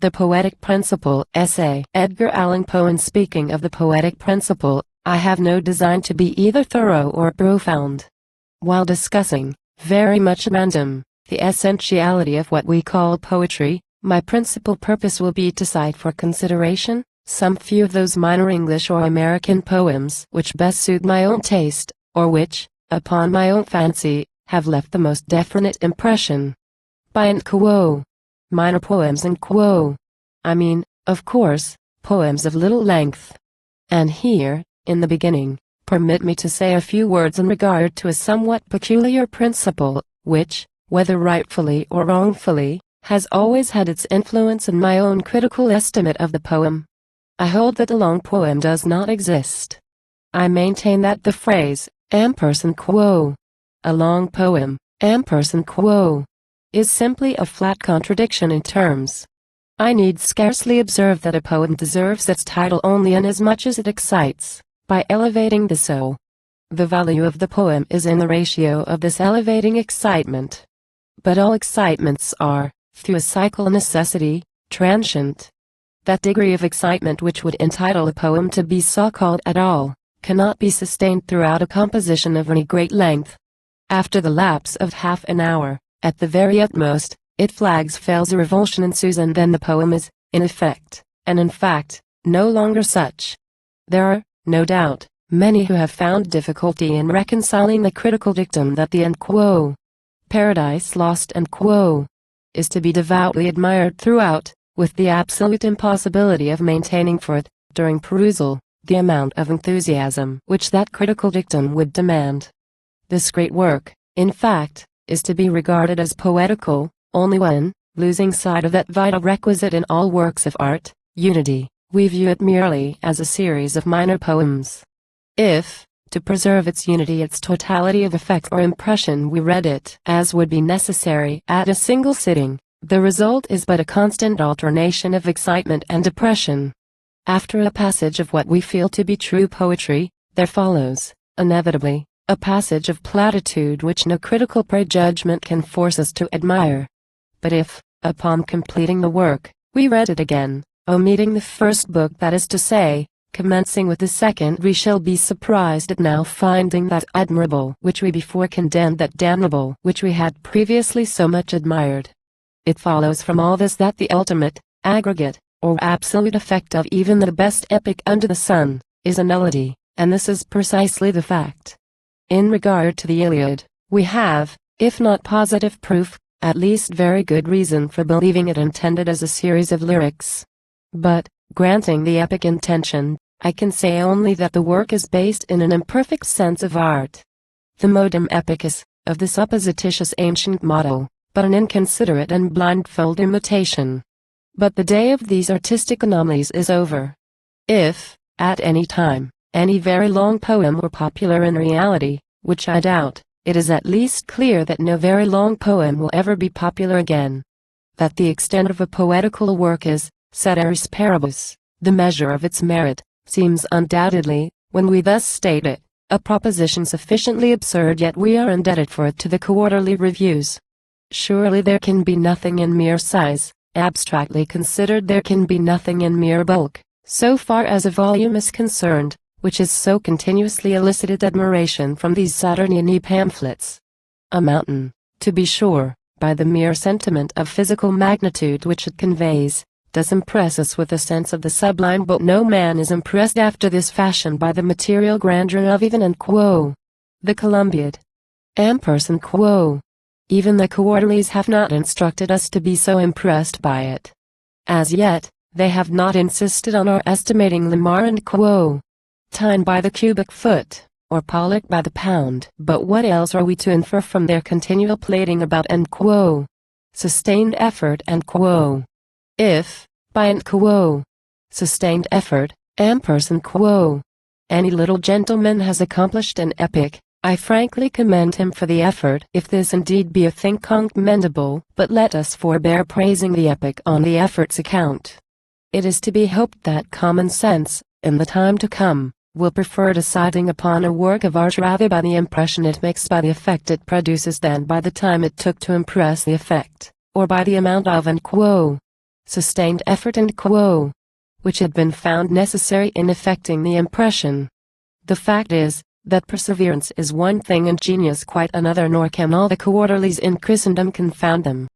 The Poetic Principle Essay. Edgar Allan Poe. Speaking of the poetic principle, I have no design to be either thorough or profound. While discussing, very much random, the essentiality of what we call poetry, my principal purpose will be to cite for consideration some few of those minor English or American poems which best suit my own taste, or which, upon my own fancy, have left the most definite impression. By quo. Minor poems quo. I mean, of course, poems of little length. And here, in the beginning, permit me to say a few words in regard to a somewhat peculiar principle, which, whether rightfully or wrongfully, has always had its influence in my own critical estimate of the poem. I hold that a long poem does not exist. I maintain that the phrase, quo, a long poem, quo, is simply a flat contradiction in terms. I need scarcely observe that a poem deserves its title only inasmuch as it excites, by elevating the soul. The value of the poem is in the ratio of this elevating excitement. But all excitements are, through a cycle of necessity, transient. That degree of excitement which would entitle a poem to be so-called at all, cannot be sustained throughout a composition of any great length. After the lapse of half an hour, at the very utmost, it flags, fails, a revulsion ensues, and then the poem is, in effect, and in fact, no longer such. There are, no doubt, many who have found difficulty in reconciling the critical dictum that the quo, Paradise Lost quo, is to be devoutly admired throughout, with the absolute impossibility of maintaining for it, during perusal, the amount of enthusiasm which that critical dictum would demand. This great work, in fact, is to be regarded as poetical, only when, losing sight of that vital requisite in all works of art, unity, we view it merely as a series of minor poems. If, to preserve its unity, its totality of effect or impression, we read it as would be necessary at a single sitting, the result is but a constant alternation of excitement and depression. After a passage of what we feel to be true poetry, there follows, inevitably, a passage of platitude which no critical prejudgment can force us to admire. But if, upon completing the work, we read it again, omitting the first book, that is to say, commencing with the second, we shall be surprised at now finding that admirable which we before condemned, that damnable which we had previously so much admired. It follows from all this that the ultimate, aggregate, or absolute effect of even the best epic under the sun, is a nullity, and this is precisely the fact. In regard to the Iliad, we have, if not positive proof, at least very good reason for believing it intended as a series of lyrics. But, granting the epic intention, I can say only that the work is based in an imperfect sense of art. The modum epicus, of the supposititious ancient model, but an inconsiderate and blindfold imitation. But the day of these artistic anomalies is over. If, at any time, any very long poem were popular in reality, which I doubt, it is at least clear that no very long poem will ever be popular again. That the extent of a poetical work is, ceteris paribus, the measure of its merit, seems undoubtedly, when we thus state it, a proposition sufficiently absurd, yet we are indebted for it to the quarterly reviews. Surely there can be nothing in mere size, abstractly considered there can be nothing in mere bulk, so far as a volume is concerned, which has so continuously elicited admiration from these Saturnian pamphlets. A mountain, to be sure, by the mere sentiment of physical magnitude which it conveys, does impress us with a sense of the sublime, but no man is impressed after this fashion by the material grandeur of even quo, the Columbiad, quo. Even the quarterlies have not instructed us to be so impressed by it. As yet, they have not insisted on our estimating Lamar quo, Tyne by the cubic foot, or Pollock by the pound. But what else are we to infer from their continual plating about quo, sustained effort quo? If, by quo, sustained effort, quo, any little gentleman has accomplished an epic, I frankly commend him for the effort, if this indeed be a thing commendable. But let us forbear praising the epic on the effort's account. It is to be hoped that common sense, in the time to come, will prefer deciding upon a work of art rather by the impression it makes by the effect it produces than by the time it took to impress the effect, or by the amount of quo, sustained effort and quo, which had been found necessary in effecting the impression. The fact is, that perseverance is one thing and genius quite another, nor can all the quarterlies in Christendom confound them.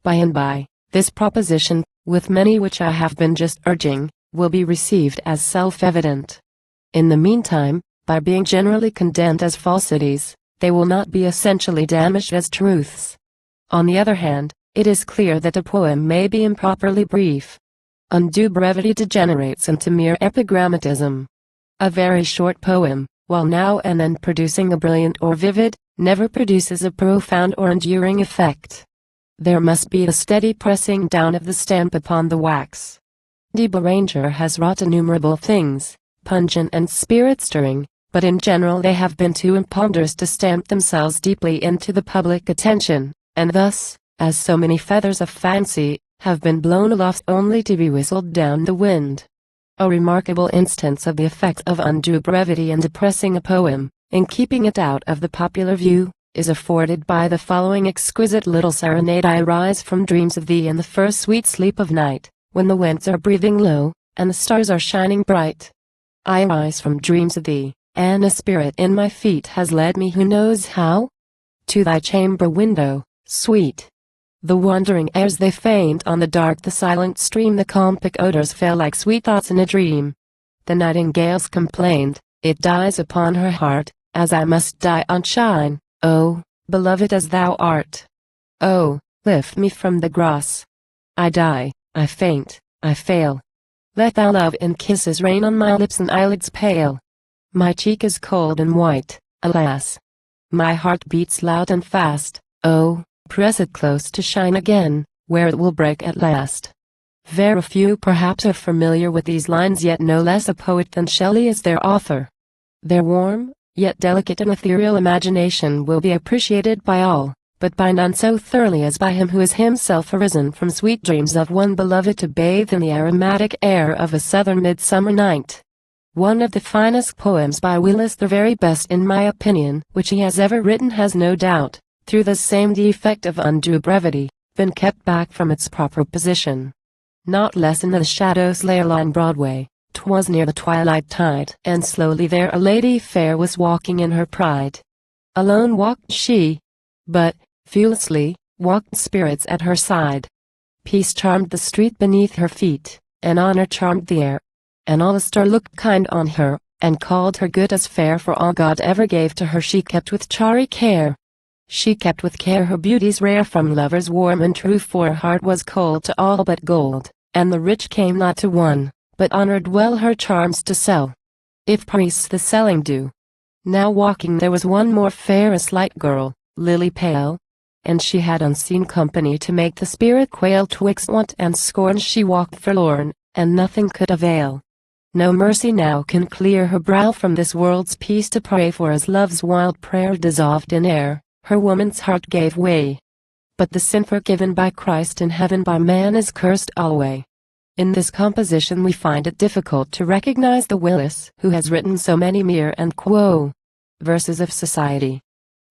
By and by, this proposition, with many which I have been just urging, will be received as self-evident. In the meantime, by being generally condemned as falsities, they will not be essentially damaged as truths. On the other hand, it is clear that a poem may be improperly brief. Undue brevity degenerates into mere epigrammatism. A very short poem, while now and then producing a brilliant or vivid, never produces a profound or enduring effect. There must be a steady pressing down of the stamp upon the wax. De Beranger has wrought innumerable things, pungent and spirit-stirring, but in general they have been too imponderous to stamp themselves deeply into the public attention, and thus, as so many feathers of fancy, have been blown aloft only to be whistled down the wind. A remarkable instance of the effect of undue brevity in depressing a poem, in keeping it out of the popular view, is afforded by the following exquisite little serenade. I rise from dreams of thee in the first sweet sleep of night, when the winds are breathing low, and the stars are shining bright. I rise from dreams of thee, and a spirit in my feet has led me who knows how? To thy chamber window, sweet. The wandering airs they faint on the dark, the silent stream, the calm pick odors fell like sweet thoughts in a dream. The nightingale's complaint, it dies upon her heart, as I must die on shine. Oh, beloved as thou art. Oh, lift me from the grass. I die, I faint, I fail. Let thou love in kisses rain on my lips and eyelids pale. My cheek is cold and white, alas. My heart beats loud and fast. Oh, press it close to shine again, where it will break at last. Very few perhaps are familiar with these lines, yet no less a poet than Shelley is their author. Their warm, yet delicate and ethereal imagination will be appreciated by all, but by none so thoroughly as by him who is himself arisen from sweet dreams of one beloved to bathe in the aromatic air of a southern midsummer night. One of the finest poems by Willis, the very best in my opinion, which he has ever written, has no doubt, through the same defect of undue brevity, been kept back from its proper position. Not less in The Shadows lay along Broadway. 'Twas near the twilight tide, and slowly there a lady fair was walking in her pride. Alone walked she, but, viewlessly, walked spirits at her side. Peace charmed the street beneath her feet, and honor charmed the air. And all the star looked kind on her, and called her good as fair, for all God ever gave to her she kept with chary care. She kept with care her beauties rare from lovers warm and true, for her heart was cold to all but gold, and the rich came not to one, but honored well her charms to sell, if priests the selling do. Now walking there was one more fair, a slight girl, lily pale, and she had unseen company to make the spirit quail. Twixt want and scorn she walked forlorn, and nothing could avail. No mercy now can clear her brow from this world's peace to pray for, as love's wild prayer dissolved in air, her woman's heart gave way. But the sin forgiven by Christ in heaven by man is cursed alway. In this composition we find it difficult to recognize the Willis who has written so many mere and quo verses of society.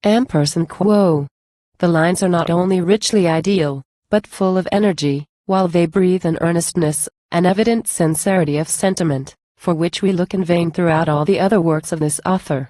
Ampersand quo. The lines are not only richly ideal, but full of energy, while they breathe an earnestness, an evident sincerity of sentiment, for which we look in vain throughout all the other works of this author.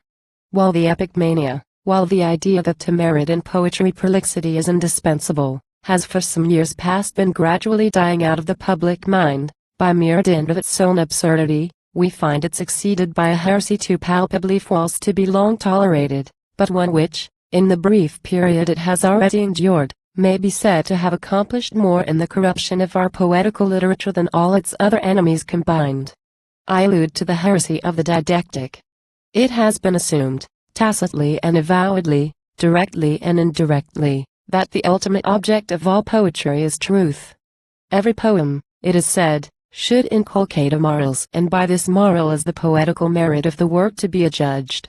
While the epic mania, while the idea that to merit in poetry prolixity is indispensable, has for some years past been gradually dying out of the public mind, by mere dint of its own absurdity, we find it succeeded by a heresy too palpably false to be long tolerated, but one which, in the brief period it has already endured, may be said to have accomplished more in the corruption of our poetical literature than all its other enemies combined. I allude to the heresy of the didactic. It has been assumed, tacitly and avowedly, directly and indirectly, that the ultimate object of all poetry is truth. Every poem, it is said, should inculcate a morals, and by this moral is the poetical merit of the work to be adjudged.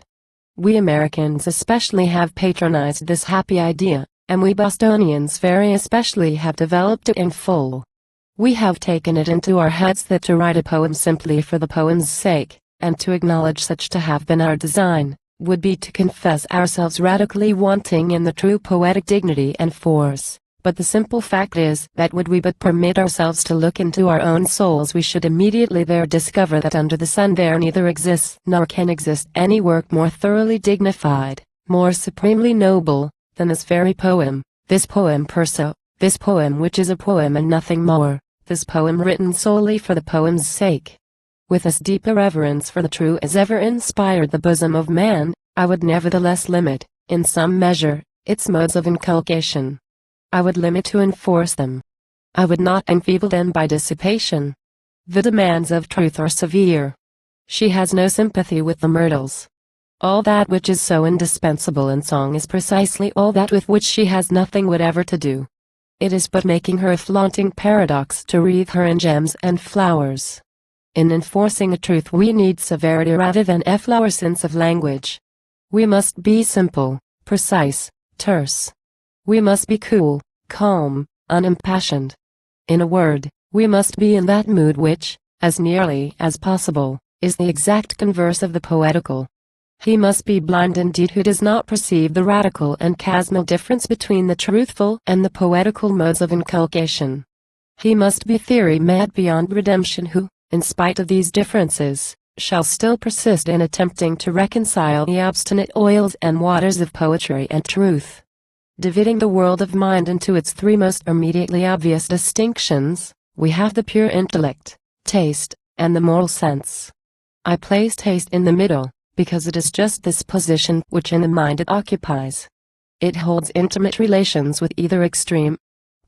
We Americans especially have patronized this happy idea, and we Bostonians very especially have developed it in full. We have taken it into our heads that to write a poem simply for the poem's sake, and to acknowledge such to have been our design, would be to confess ourselves radically wanting in the true poetic dignity and force, But the simple fact is that would we but permit ourselves to look into our own souls, we should immediately there discover that under the sun there neither exists nor can exist any work more thoroughly dignified, more supremely noble, than this very poem, this poem perso, this poem which is a poem and nothing more, this poem written solely for the poem's sake. With as deep a reverence for the true as ever inspired the bosom of man, I would nevertheless limit, in some measure, its modes of inculcation. I would limit to enforce them. I would not enfeeble them by dissipation. The demands of truth are severe. She has no sympathy with the myrtles. All that which is so indispensable in song is precisely all that with which she has nothing whatever to do. It is but making her a flaunting paradox to wreathe her in gems and flowers. In enforcing a truth we need severity rather than efflorescence of language. We must be simple, precise, terse. We must be cool, calm, unimpassioned. In a word, we must be in that mood which, as nearly as possible, is the exact converse of the poetical. He must be blind indeed who does not perceive the radical and chasmal difference between the truthful and the poetical modes of inculcation. He must be theory mad beyond redemption who, in spite of these differences, shall still persist in attempting to reconcile the obstinate oils and waters of poetry and truth. Dividing the world of mind into its three most immediately obvious distinctions, we have the pure intellect, taste, and the moral sense. I place taste in the middle, because it is just this position which in the mind it occupies. It holds intimate relations with either extreme,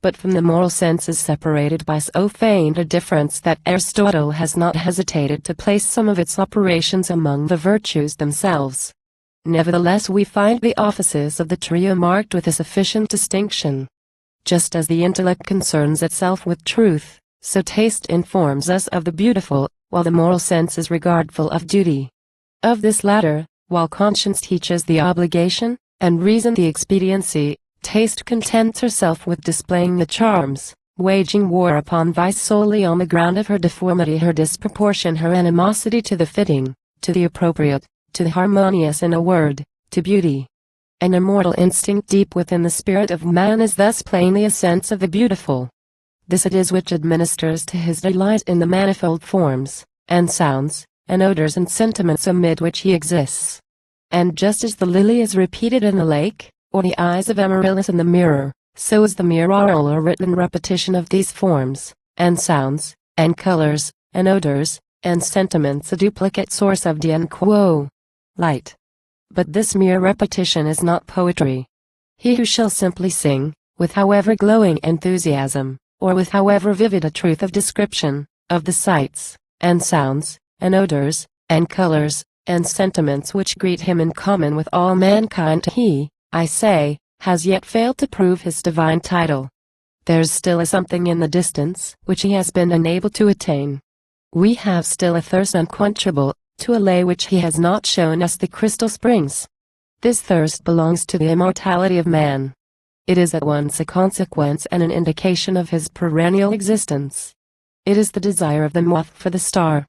but from the moral sense is separated by so faint a difference that Aristotle has not hesitated to place some of its operations among the virtues themselves. Nevertheless we find the offices of the trio marked with a sufficient distinction. Just as the intellect concerns itself with truth, so taste informs us of the beautiful, while the moral sense is regardful of duty. Of this latter, while conscience teaches the obligation, and reason the expediency, taste contents herself with displaying the charms, waging war upon vice solely on the ground of her deformity, her disproportion, her animosity to the fitting, to the appropriate, to the harmonious, in a word, to beauty. An immortal instinct deep within the spirit of man is thus plainly a sense of the beautiful. This it is which administers to his delight in the manifold forms, and sounds, and odors and sentiments amid which he exists. And just as the lily is repeated in the lake, or the eyes of Amaryllis in the mirror, so is the mere oral or written repetition of these forms, and sounds, and colors, and odors, and sentiments a duplicate source of de quo, light. But this mere repetition is not poetry. He who shall simply sing, with however glowing enthusiasm, or with however vivid a truth of description, of the sights, and sounds, and odors, and colors, and sentiments which greet him in common with all mankind, he, I say, has yet failed to prove his divine title. There's still a something in the distance which he has been unable to attain. We have still a thirst unquenchable, to allay which he has not shown us the crystal springs. This thirst belongs to the immortality of man. It is at once a consequence and an indication of his perennial existence. It is the desire of the moth for the star.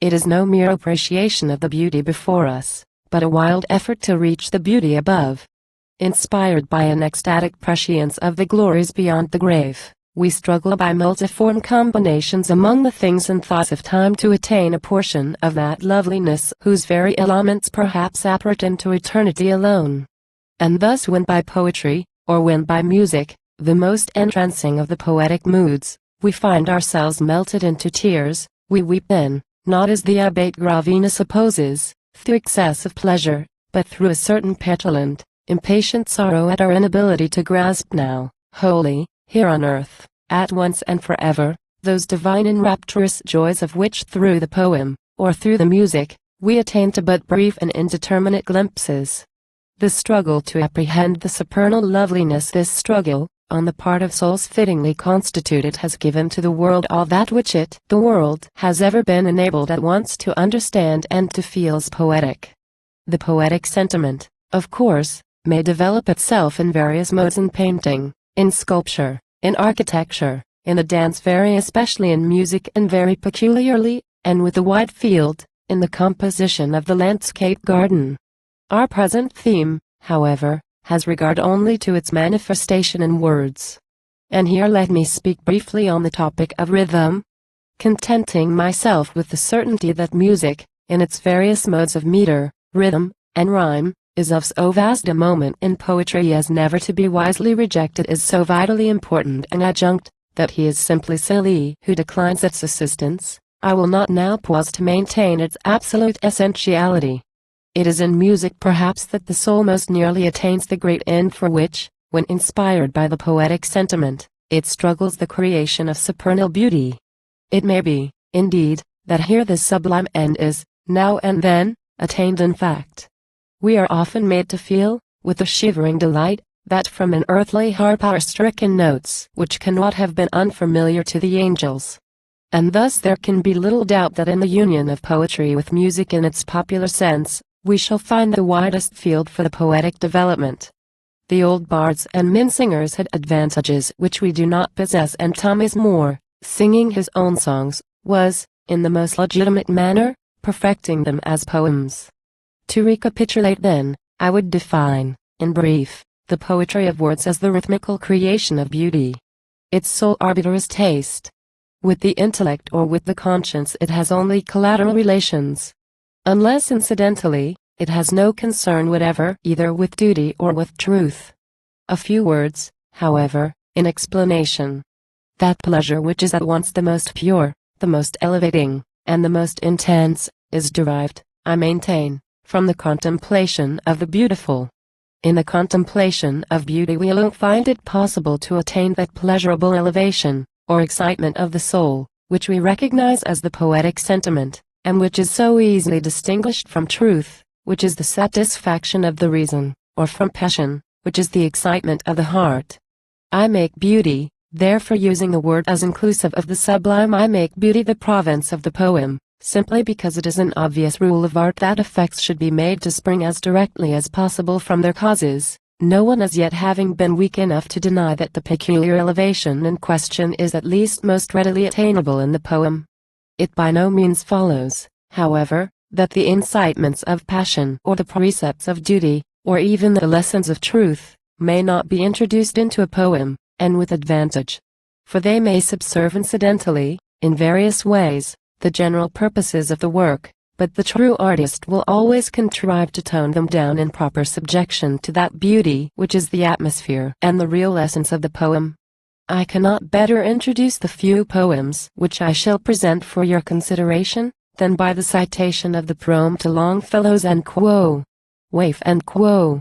It is no mere appreciation of the beauty before us, but a wild effort to reach the beauty above. Inspired by an ecstatic prescience of the glories beyond the grave, we struggle by multiform combinations among the things and thoughts of time to attain a portion of that loveliness whose very elements perhaps appertain to eternity alone. And thus when by poetry, or when by music, the most entrancing of the poetic moods, we find ourselves melted into tears, we weep then, not as the Abbate Gravina supposes, through excess of pleasure, but through a certain petulant, impatient sorrow at our inability to grasp now, wholly, here on earth, at once and forever, those divine and rapturous joys of which through the poem, or through the music, we attain to but brief and indeterminate glimpses. The struggle to apprehend the supernal loveliness, this struggle, on the part of souls fittingly constituted, has given to the world all that which it, the world, has ever been enabled at once to understand and to feel as poetic. The poetic sentiment, of course, may develop itself in various modes in painting, in sculpture, in architecture, in the dance, very especially in music, and very peculiarly, and with a wide field, in the composition of the landscape garden. Our present theme, however, has regard only to its manifestation in words. and here let me speak briefly on the topic of rhythm, contenting myself with the certainty that music, in its various modes of meter, rhythm, and rhyme, is of so vast a moment in poetry as never to be wisely rejected, is so vitally important an adjunct, that he is simply silly who declines its assistance. I will not now pause to maintain its absolute essentiality. It is in music perhaps that the soul most nearly attains the great end for which, when inspired by the poetic sentiment, it struggles the creation of supernal beauty. It may be, indeed, that here this sublime end is, now and then, attained in fact. We are often made to feel, with a shivering delight, that from an earthly harp are stricken notes which cannot have been unfamiliar to the angels. And thus there can be little doubt that in the union of poetry with music in its popular sense, we shall find the widest field for the poetic development. The old bards and minnesingers had advantages which we do not possess, and Thomas Moore, singing his own songs, was, in the most legitimate manner, perfecting them as poems. To recapitulate then, I would define, in brief, the poetry of words as the rhythmical creation of beauty. Its sole arbiter is taste. With the intellect or with the conscience it has only collateral relations. Unless incidentally, it has no concern whatever either with duty or with truth. A few words, however, in explanation. That pleasure which is at once the most pure, the most elevating, and the most intense, is derived, I maintain, from the contemplation of the beautiful. In the contemplation of beauty we alone find it possible to attain that pleasurable elevation, or excitement of the soul, which we recognize as the poetic sentiment, and which is so easily distinguished from truth, which is the satisfaction of the reason, or from passion, which is the excitement of the heart. I make beauty, therefore using the word as inclusive of the sublime, I make beauty the province of the poem, simply because it is an obvious rule of art that effects should be made to spring as directly as possible from their causes, no one as yet having been weak enough to deny that the peculiar elevation in question is at least most readily attainable in the poem. It by no means follows, however, that the incitements of passion or the precepts of duty, or even the lessons of truth, may not be introduced into a poem, and with advantage. For they may subserve incidentally, in various ways, the general purposes of the work, but the true artist will always contrive to tone them down in proper subjection to that beauty which is the atmosphere and the real essence of the poem. I cannot better introduce the few poems which I shall present for your consideration, than by the citation of the proem to Longfellow's and quo. Waif and quo.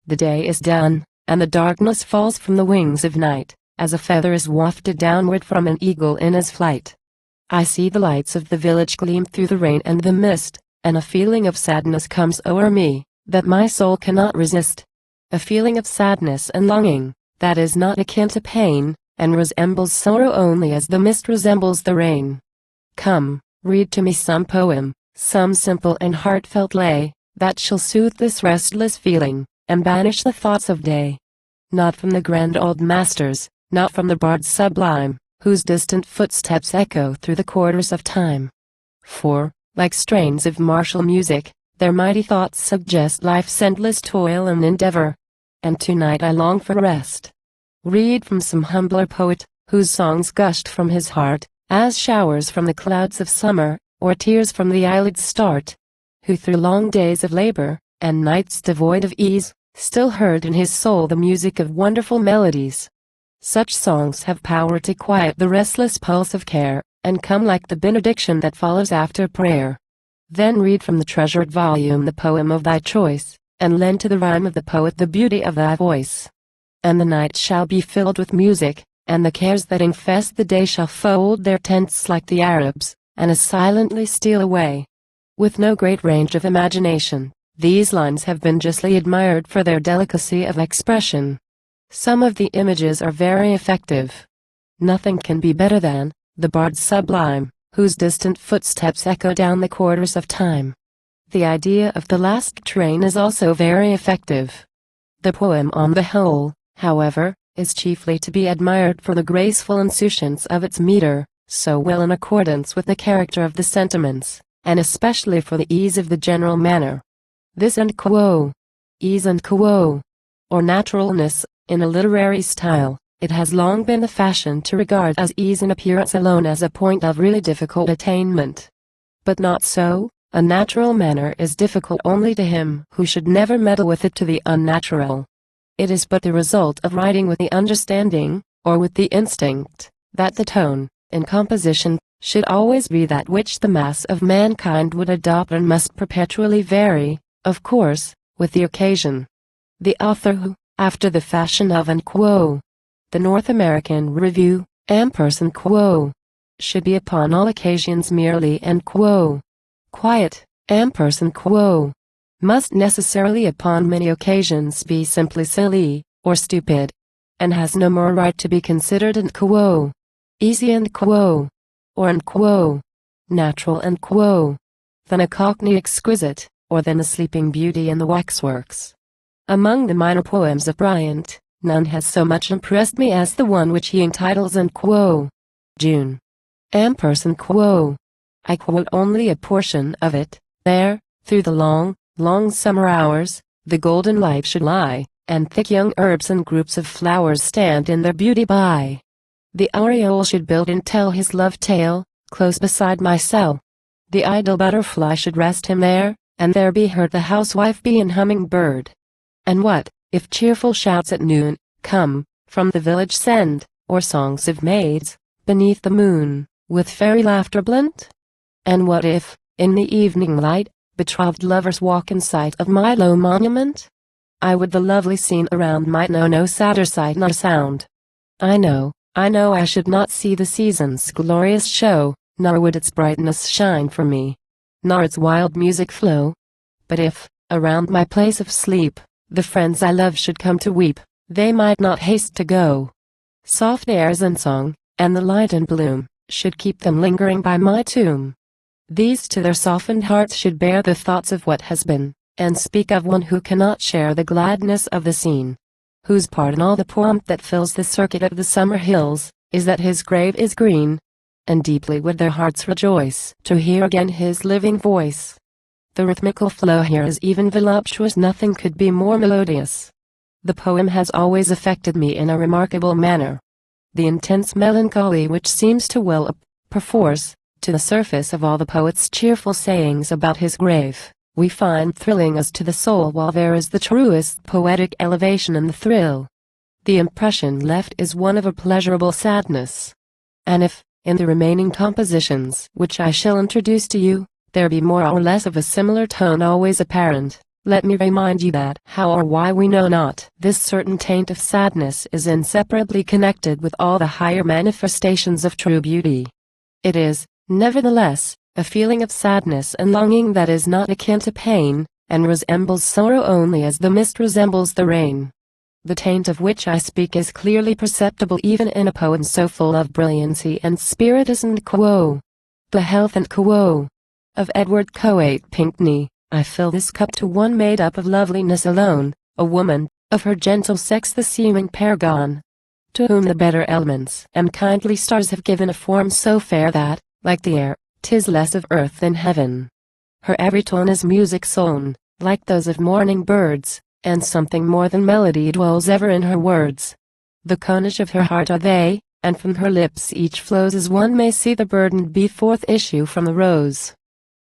The day is done, and the darkness falls from the wings of night, as a feather is wafted downward from an eagle in his flight. I see the lights of the village gleam through the rain and the mist, and a feeling of sadness comes o'er me, that my soul cannot resist. A feeling of sadness and longing, that is not akin to pain, and resembles sorrow only as the mist resembles the rain. Come, read to me some poem, some simple and heartfelt lay, that shall soothe this restless feeling, and banish the thoughts of day. Not from the grand old masters, not from the bards sublime, whose distant footsteps echo through the quarters of time. For, like strains of martial music, their mighty thoughts suggest life's endless toil and endeavor. And tonight I long for rest. Read from some humbler poet, whose songs gushed from his heart, as showers from the clouds of summer, or tears from the eyelids start. Who through long days of labor, and nights devoid of ease, still heard in his soul the music of wonderful melodies. Such songs have power to quiet the restless pulse of care, and come like the benediction that follows after prayer. Then read from the treasured volume the poem of thy choice, and lend to the rhyme of the poet the beauty of thy voice. And the night shall be filled with music, and the cares that infest the day shall fold their tents like the Arabs, and as silently steal away. With no great range of imagination, these lines have been justly admired for their delicacy of expression. Some of the images are very effective. Nothing can be better than the bard's sublime, whose distant footsteps echo down the quarters of time. The idea of the last train is also very effective. The poem on the whole, however, is chiefly to be admired for the graceful insouciance of its meter, so well in accordance with the character of the sentiments, and especially for the ease of the general manner. This and quo, ease and quo, or naturalness, in a literary style, It has long been the fashion to regard as ease in appearance alone as a point of really difficult attainment. But not so. A natural manner is difficult only to him who should never meddle with it to the unnatural. It is but the result of writing with the understanding, or with the instinct, that the tone, in composition, should always be that which the mass of mankind would adopt and must perpetually vary, of course, with the occasion. The author who, after the fashion of the North American Review, should be upon all occasions merely quiet, must necessarily upon many occasions be simply silly, or stupid, and has no more right to be considered easy or natural than a Cockney exquisite, or than the Sleeping Beauty in the waxworks. Among the minor poems of Bryant, none has so much impressed me as the one which he entitles June. I quote only a portion of it. There, through the long, long summer hours, the golden light should lie, and thick young herbs and groups of flowers stand in their beauty by. The oriole should build and tell his love tale, close beside my cell. The idle butterfly should rest him there, and there be heard the housewife bee and humming-bird. And what, if cheerful shouts at noon, come, from the village send, or songs of maids, beneath the moon, with fairy laughter blent? And what if, in the evening light, betrothed lovers walk in sight of my low monument? I would the lovely scene around might know no sadder sight nor sound. I know I should not see the season's glorious show, nor would its brightness shine for me, nor its wild music flow. But if, around my place of sleep, the friends I love should come to weep, they might not haste to go. Soft airs and song, and the light and bloom, should keep them lingering by my tomb. These to their softened hearts should bear the thoughts of what has been, and speak of one who cannot share the gladness of the scene, whose part in all the pomp that fills the circuit of the summer hills, is that his grave is green, and deeply would their hearts rejoice to hear again his living voice. The rhythmical flow here is even voluptuous, nothing could be more melodious. The poem has always affected me in a remarkable manner. The intense melancholy which seems to well up, perforce, to the surface of all the poet's cheerful sayings about his grave, we find thrilling us to the soul, while there is the truest poetic elevation in the thrill. The impression left is one of a pleasurable sadness. And if, in the remaining compositions which I shall introduce to you, there be more or less of a similar tone always apparent, let me remind you that, how or why we know not, this certain taint of sadness is inseparably connected with all the higher manifestations of true beauty. It is, nevertheless, a feeling of sadness and longing that is not akin to pain, and resembles sorrow only as the mist resembles the rain. The taint of which I speak is clearly perceptible even in a poem so full of brilliancy and spirit as The Health of Edward Coate Pinkney. I fill this cup to one made up of loveliness alone, a woman, of her gentle sex the seeming paragon, to whom the better elements and kindly stars have given a form so fair that, like the air, 'tis less of earth than heaven. Her every tone is music sown, like those of morning birds, and something more than melody dwells ever in her words. The conage of her heart are they, and from her lips each flows as one may see the burdened bee forth issue from the rose.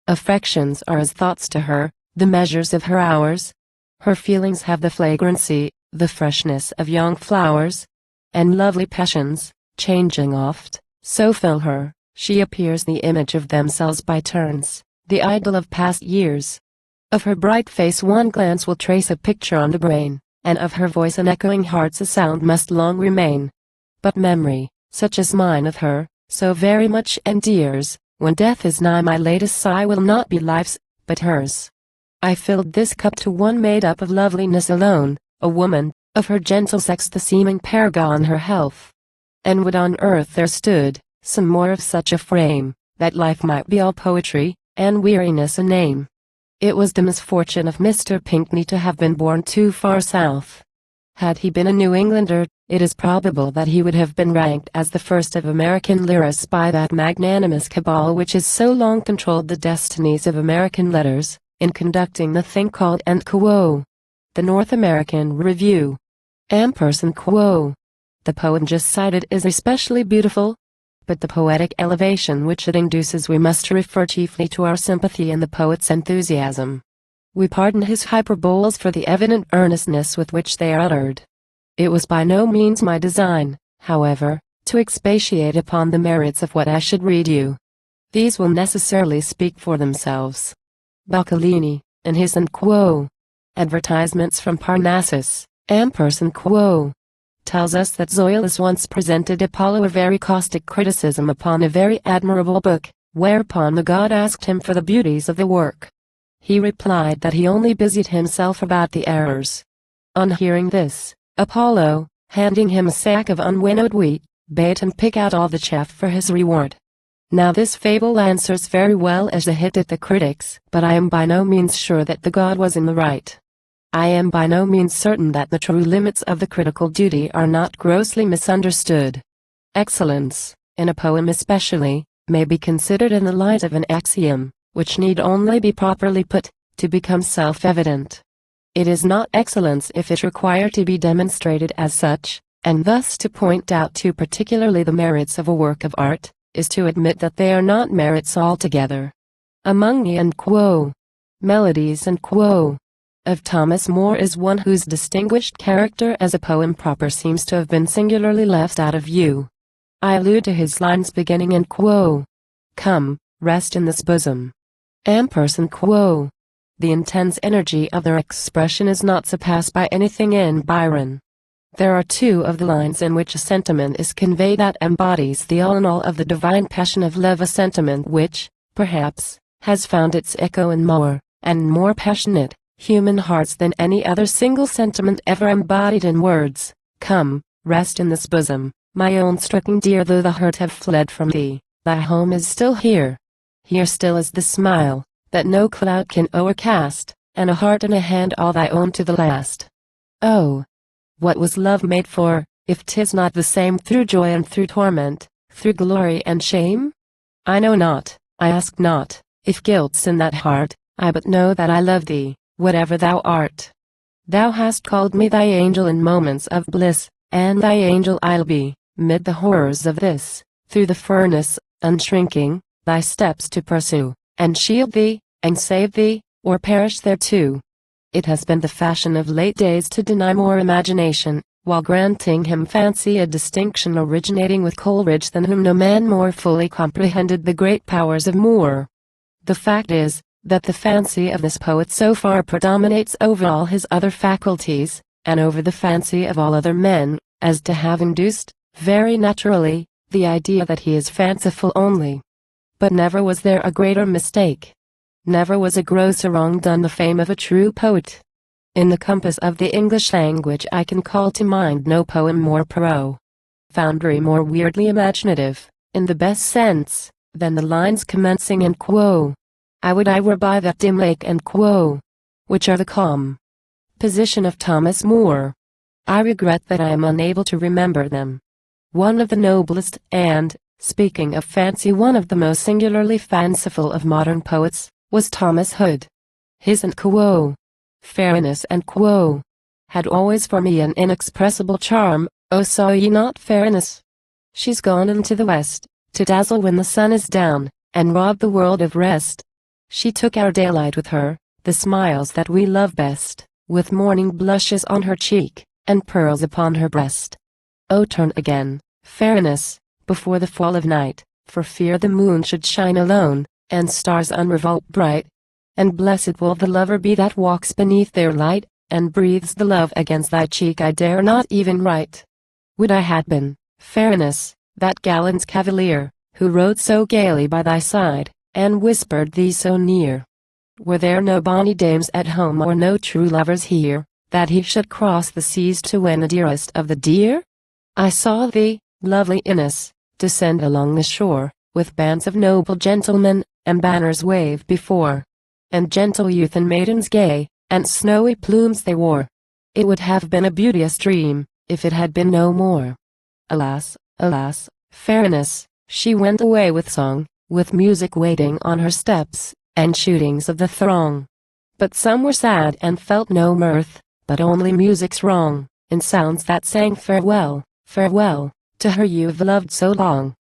Affections are as thoughts to her, the measures of her hours. Her feelings have the flagrancy, the freshness of young flowers, and lovely passions, changing oft, so fill her, she appears the image of themselves by turns, the idol of past years. Of her bright face one glance will trace a picture on the brain, and of her voice an echoing heart's a sound must long remain. But memory, such as mine of her, so very much endears, when death is nigh my latest sigh will not be life's, but hers. I filled this cup to one made up of loveliness alone, a woman, of her gentle sex the seeming paragon her health. And would on earth there stood, some more of such a frame, that life might be all poetry, and weariness a name. It was the misfortune of Mr. Pinkney to have been born too far south. Had he been a New Englander, it is probable that he would have been ranked as the first of American lyrists by that magnanimous cabal which has so long controlled the destinies of American letters, in conducting the thing called The North American Review. The the poem just cited is especially beautiful, but the poetic elevation which it induces we must refer chiefly to our sympathy in the poet's enthusiasm. We pardon his hyperboles for the evident earnestness with which they are uttered. It was by no means my design, however, to expatiate upon the merits of what I should read you. These will necessarily speak for themselves. Boccalini, in his and quo. Advertisements from Parnassus, ampersand quo. Tells us that Zoilus once presented Apollo a very caustic criticism upon a very admirable book, whereupon the god asked him for the beauties of the work. He replied that he only busied himself about the errors. On hearing this, Apollo, handing him a sack of unwinnowed wheat, bade him pick out all the chaff for his reward. Now this fable answers very well as a hit at the critics, but I am by no means sure that the god was in the right. I am by no means certain that the true limits of the critical duty are not grossly misunderstood. Excellence, in a poem especially, may be considered in the light of an axiom, which need only be properly put, to become self-evident. It is not excellence if it require to be demonstrated as such, and thus to point out too particularly the merits of a work of art, is to admit that they are not merits altogether. Among the and quo. Melodies and quo. Of Thomas Moore is one whose distinguished character as a poem proper seems to have been singularly left out of view. I allude to his lines beginning in quo. Come, rest in this bosom. Ampersand quo. The intense energy of their expression is not surpassed by anything in Byron. There are two of the lines in which a sentiment is conveyed that embodies the all in all of the divine passion of love, a sentiment which, perhaps, has found its echo in more, and more passionate, human hearts than any other single sentiment ever embodied in words. Come, rest in this bosom, my own stricken dear, though the hurt have fled from thee, thy home is still here. Here still is the smile, that no cloud can o'ercast, and a heart and a hand all thy own to the last. Oh! What was love made for, if 'tis not the same through joy and through torment, through glory and shame? I know not, I ask not, if guilt's in that heart, I but know that I love thee, whatever thou art. Thou hast called me thy angel in moments of bliss, and thy angel I'll be, mid the horrors of this, through the furnace, unshrinking, thy steps to pursue, and shield thee, and save thee, or perish thereto. It has been the fashion of late days to deny Moore imagination, while granting him fancy, a distinction originating with Coleridge than whom no man more fully comprehended the great powers of Moore. The fact is, that the fancy of this poet so far predominates over all his other faculties, and over the fancy of all other men, as to have induced, very naturally, the idea that he is fanciful only. But never was there a greater mistake. Never was a grosser wrong done the fame of a true poet. In the compass of the English language I can call to mind no poem more profoundly more weirdly imaginative, in the best sense, than the lines commencing in quo. I would I were by that dim lake and quo, which are the calm position of Thomas Moore. I regret that I am unable to remember them. One of the noblest and, speaking of fancy, one of the most singularly fanciful of modern poets, was Thomas Hood. His and quo, fairness and quo, had always for me an inexpressible charm. Oh, saw ye not fairness? She's gone into the west, to dazzle when the sun is down, and rob the world of rest. She took our daylight with her, the smiles that we love best, with morning blushes on her cheek, and pearls upon her breast. Oh, turn again, fairness, before the fall of night, for fear the moon should shine alone, and stars unrevolt bright. And blessed will the lover be that walks beneath their light, and breathes the love against thy cheek I dare not even write. Would I had been, fairness, that gallant cavalier, who rode so gaily by thy side, and whispered thee so near. Were there no bonny dames at home, or no true lovers here, that he should cross the seas to win the dearest of the dear? I saw thee, lovely Innis, descend along the shore, with bands of noble gentlemen, and banners wave before. And gentle youth and maidens gay, and snowy plumes they wore. It would have been a beauteous dream, if it had been no more. Alas, alas, fairness, she went away with song, with music waiting on her steps, and shootings of the throng. But some were sad and felt no mirth, but only music's wrong, in sounds that sang farewell, Farewell, to her you've loved so long.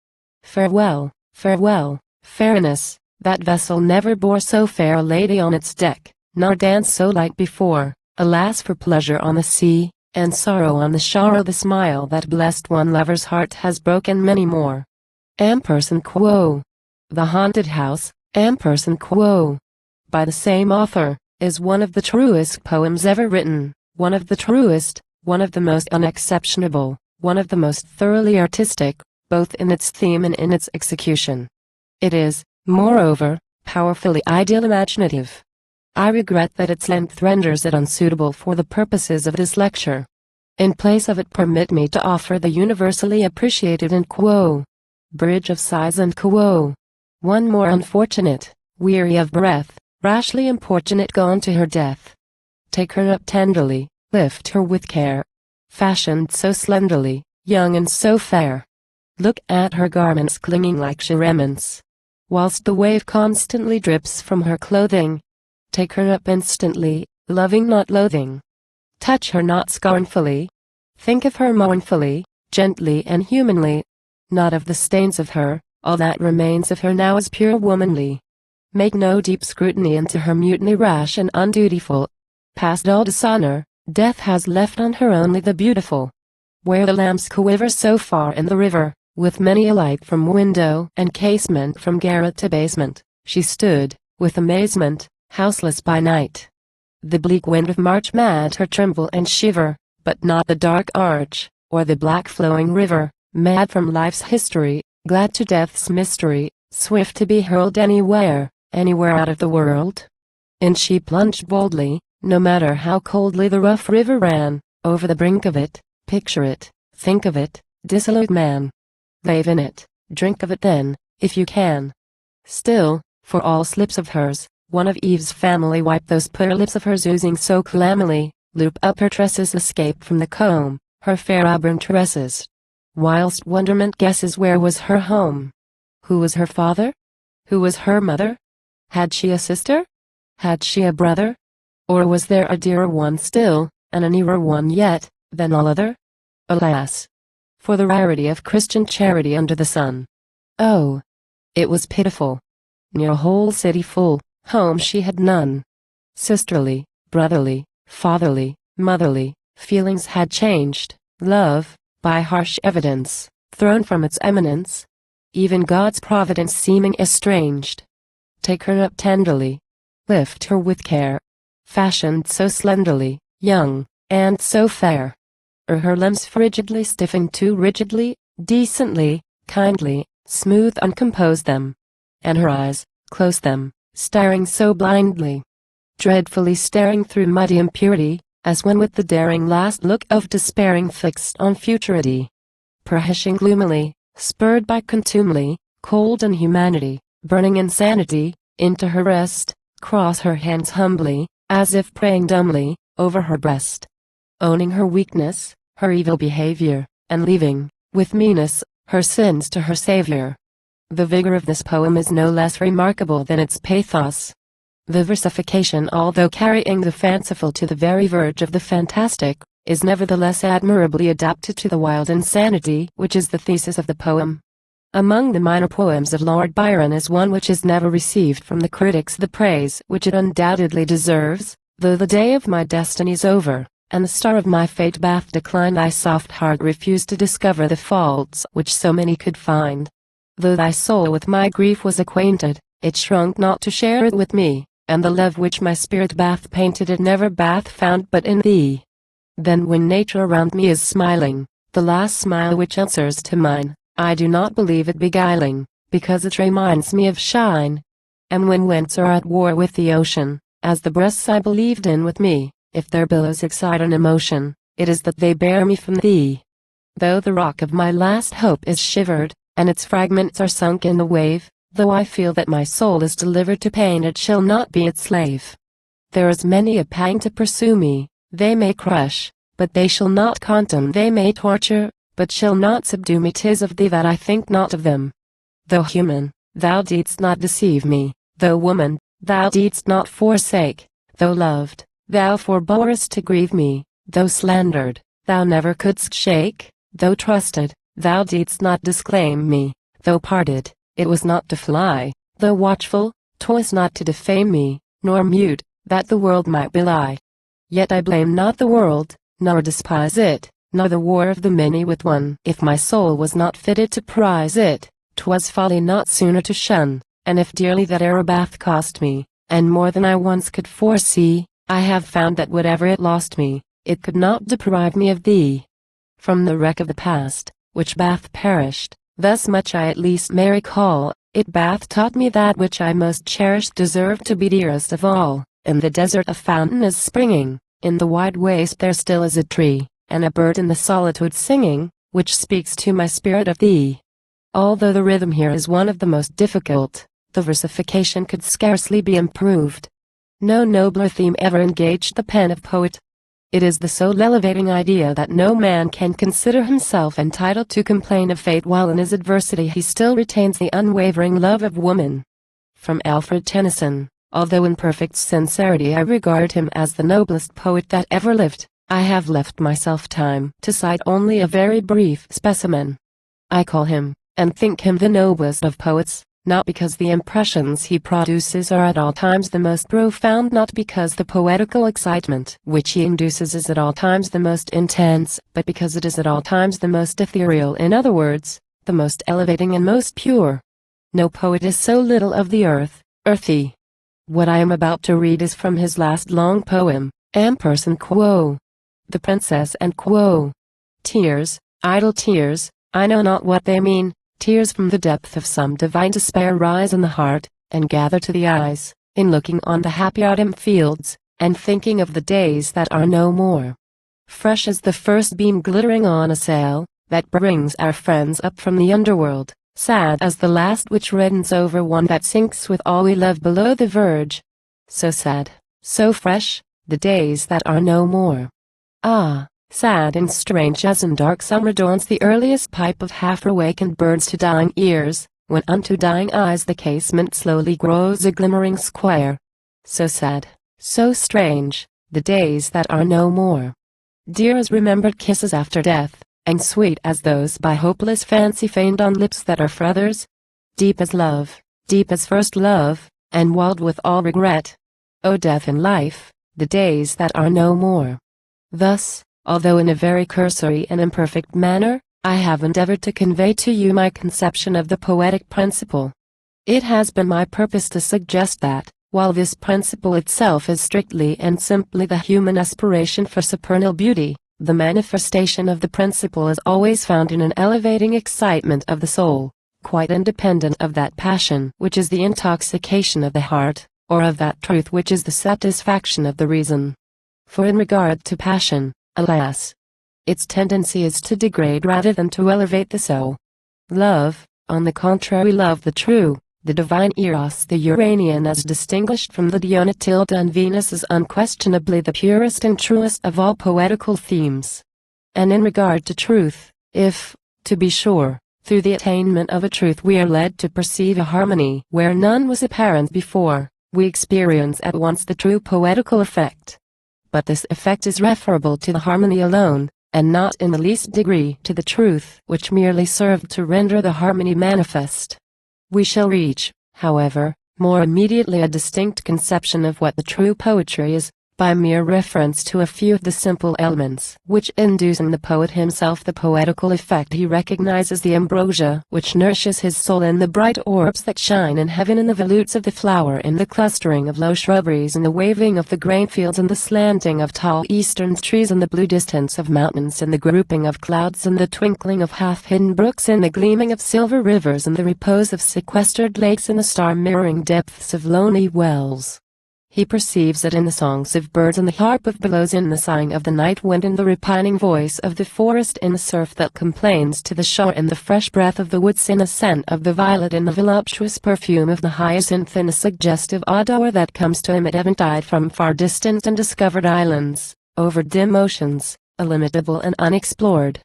Farewell, farewell, fairness, that vessel never bore so fair a lady on its deck, nor danced so light before. Alas for pleasure on the sea, and sorrow on the shore. The smile that blessed one lover's heart has broken many more. Ampersand quo. The Haunted House, ampersand quo. By the same author, is one of the truest poems ever written, one of the truest, one of the most unexceptionable, one of the most thoroughly artistic, both in its theme and in its execution. It is, moreover, powerfully ideal imaginative. I regret that its length renders it unsuitable for the purposes of this lecture. In place of it, permit me to offer the universally appreciated and quo. Bridge of Sighs and quo. One more unfortunate, weary of breath, rashly importunate, gone to her death. Take her up tenderly, lift her with care. Fashioned so slenderly, young and so fair. Look at her garments clinging like cerements, whilst the wave constantly drips from her clothing. Take her up instantly, loving not loathing. Touch her not scornfully. Think of her mournfully, gently and humanly. Not of the stains of her, all that remains of her now is pure womanly. Make no deep scrutiny into her mutiny rash and undutiful. Past all dishonor, death has left on her only the beautiful. Where the lamps quiver so far in the river, with many a light from window and casement, from garret to basement, she stood, with amazement, houseless by night. The bleak wind of March made her tremble and shiver, but not the dark arch, or the black flowing river, mad from life's history, glad to death's mystery, swift to be hurled anywhere, anywhere out of the world. In she plunged boldly, no matter how coldly the rough river ran, over the brink of it. Picture it, think of it, dissolute man. Bathe in it, drink of it then, if you can. Still, for all slips of hers, one of Eve's family wipe those poor lips of hers oozing so clammily, loop up her tresses, escape from the comb, her fair auburn tresses. Whilst wonderment guesses where was her home. Who was her father? Who was her mother? Had she a sister? Had she a brother? Or was there a dearer one still, and a nearer one yet, than all other? Alas! For the rarity of Christian charity under the sun. Oh! It was pitiful. Near a whole city full, home she had none. Sisterly, brotherly, fatherly, motherly, feelings had changed, love, by harsh evidence, thrown from its eminence. Even God's providence seeming estranged. Take her up tenderly. Lift her with care. Fashioned so slenderly, young, and so fair. Her limbs frigidly stiffened too rigidly, decently, kindly, smooth uncompose them. And her eyes, close them, staring so blindly. Dreadfully staring through muddy impurity, as when with the daring last look of despairing fixed on futurity. Perishing gloomily, spurred by contumely, cold inhumanity, burning insanity, into her rest, cross her hands humbly, as if praying dumbly, over her breast. Owning her weakness, her evil behavior, and leaving, with meanness, her sins to her Savior. The vigor of this poem is no less remarkable than its pathos. The versification, although carrying the fanciful to the very verge of the fantastic, is nevertheless admirably adapted to the wild insanity which is the thesis of the poem. Among the minor poems of Lord Byron is one which has never received from the critics the praise which it undoubtedly deserves. Though the day of my destiny's over, and the star of my fate bath declined, thy soft heart refused to discover the faults which so many could find. Though thy soul with my grief was acquainted, it shrunk not to share it with me, and the love which my spirit bath painted it never bath found but in thee. Then when nature around me is smiling, the last smile which answers to mine, I do not believe it beguiling, because it reminds me of shine. And when winds are at war with the ocean, as the breasts I believed in with me, if their billows excite an emotion, it is that they bear me from thee. Though the rock of my last hope is shivered, and its fragments are sunk in the wave, though I feel that my soul is delivered to pain, it shall not be its slave. There is many a pang to pursue me, they may crush, but they shall not contemn, they may torture, but shall not subdue me. 'Tis of thee that I think not of them. Though human, thou didst not deceive me, though woman, thou didst not forsake, though loved, thou forborest to grieve me, though slandered, thou never couldst shake, Though trusted, thou didst not disclaim me; though parted, it was not to fly; though watchful, 'twas not to defame me; nor mute, that the world might belie. Yet I blame not the world, nor despise it, nor the war of the many with one. If my soul was not fitted to prize it, 'twas folly not sooner to shun; and if dearly that arrow bath cost me, and more than I once could foresee, I have found that whatever it lost me, it could not deprive me of thee. From the wreck of the past, which bath perished, thus much I at least may recall, it bath taught me that which I most cherished deserved to be dearest of all. In the desert a fountain is springing, in the wide waste there still is a tree, and a bird in the solitude singing, which speaks to my spirit of thee. Although the rhythm here is one of the most difficult, the versification could scarcely be improved. No nobler theme ever engaged the pen of poet. It is the soul elevating idea that no man can consider himself entitled to complain of fate while in his adversity he still retains the unwavering love of woman. From Alfred Tennyson. Although in perfect sincerity I regard him as the noblest poet that ever lived, I have left myself time to cite only a very brief specimen. I call him, and think him the noblest of poets, not because the impressions he produces are at all times the most profound, not because the poetical excitement which he induces is at all times the most intense, but because it is at all times the most ethereal, in other words, the most elevating and most pure. No poet is so little of the earthy. What I am about to read is from his last long poem, Quo. The Princess and Quo. Tears, idle tears, I know not what they mean, tears from the depth of some divine despair rise in the heart, and gather to the eyes, in looking on the happy autumn fields, and thinking of the days that are no more. Fresh as the first beam glittering on a sail, that brings our friends up from the underworld. Sad as the last which reddens over one that sinks with all we love below the verge. So sad, so fresh, the days that are no more. Ah, sad and strange as in dark summer dawns the earliest pipe of half-awakened birds to dying ears, when unto dying eyes the casement slowly grows a glimmering square. So sad, so strange, the days that are no more. Dear as remembered kisses after death, and sweet as those by hopeless fancy feigned on lips that are for others. Deep as love, deep as first love, and wild with all regret. O death in life, the days that are no more. Thus, although in a very cursory and imperfect manner, I have endeavored to convey to you my conception of the poetic principle. It has been my purpose to suggest that, while this principle itself is strictly and simply the human aspiration for supernal beauty, the manifestation of the principle is always found in an elevating excitement of the soul, quite independent of that passion which is the intoxication of the heart, or of that truth which is the satisfaction of the reason. For in regard to passion, alas, its tendency is to degrade rather than to elevate the soul. Love, on the contrary, love the true, the divine Eros, the Uranian, as distinguished from the Dionytilda and Venus, is unquestionably the purest and truest of all poetical themes. And in regard to truth, if, to be sure, through the attainment of a truth we are led to perceive a harmony where none was apparent before, we experience at once the true poetical effect. But this effect is referable to the harmony alone, and not in the least degree to the truth which merely served to render the harmony manifest. We shall reach, however, more immediately a distinct conception of what the true poetry is, by mere reference to a few of the simple elements which induce in the poet himself the poetical effect. He recognizes the ambrosia which nourishes his soul in the bright orbs that shine in heaven, in the volutes of the flower, in the clustering of low shrubberies, in the waving of the grain fields, in the slanting of tall eastern trees, in the blue distance of mountains, in the grouping of clouds, in the twinkling of half-hidden brooks, in the gleaming of silver rivers, in the repose of sequestered lakes, in the star-mirroring depths of lonely wells. He perceives it in the songs of birds, in the harp of billows, in the sighing of the night wind, in the repining voice of the forest, in the surf that complains to the shore, in the fresh breath of the woods, in the scent of the violet, in the voluptuous perfume of the hyacinth, in the suggestive odor that comes to him at eventide from far distant and discovered islands, over dim oceans, illimitable and unexplored.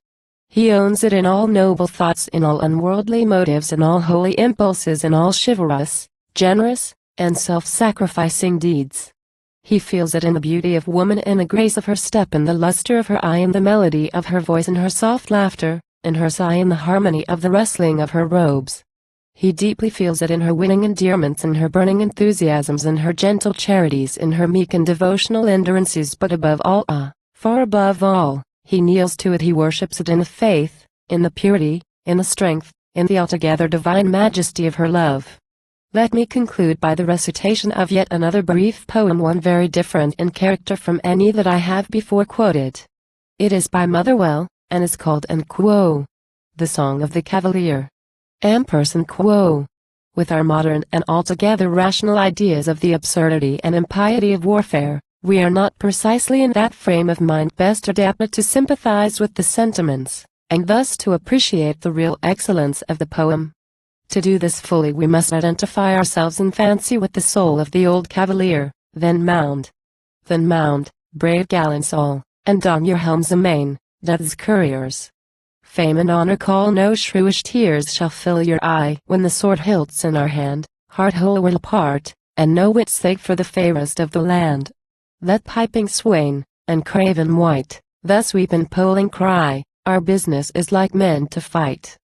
He owns it in all noble thoughts, in all unworldly motives, in all holy impulses, in all chivalrous, generous, and self-sacrificing deeds. He feels it in the beauty of woman, in the grace of her step, in the luster of her eye, in the melody of her voice, in her soft laughter, in her sigh, in the harmony of the rustling of her robes. He deeply feels it in her winning endearments, in her burning enthusiasms, in her gentle charities, in her meek and devotional endurances, but above all, far above all, he kneels to it, he worships it in the faith, in the purity, in the strength, in the altogether divine majesty of her love. Let me conclude by the recitation of yet another brief poem, one very different in character from any that I have before quoted. It is by Motherwell, and is called En Quo, the Song of the Cavalier. Ampersand quo. With our modern and altogether rational ideas of the absurdity and impiety of warfare, we are not precisely in that frame of mind best adapted to sympathize with the sentiments, and thus to appreciate the real excellence of the poem. To do this fully, we must identify ourselves in fancy with the soul of the old cavalier. Then mount, brave gallants all, and don your helms amain, death's couriers. Fame and honor call, no shrewish tears shall fill your eye when the sword hilt's in our hand, heart whole will part, and no wit's sake for the fairest of the land. Let piping swain, and craven wight, thus weep and poling cry, our business is like men to fight.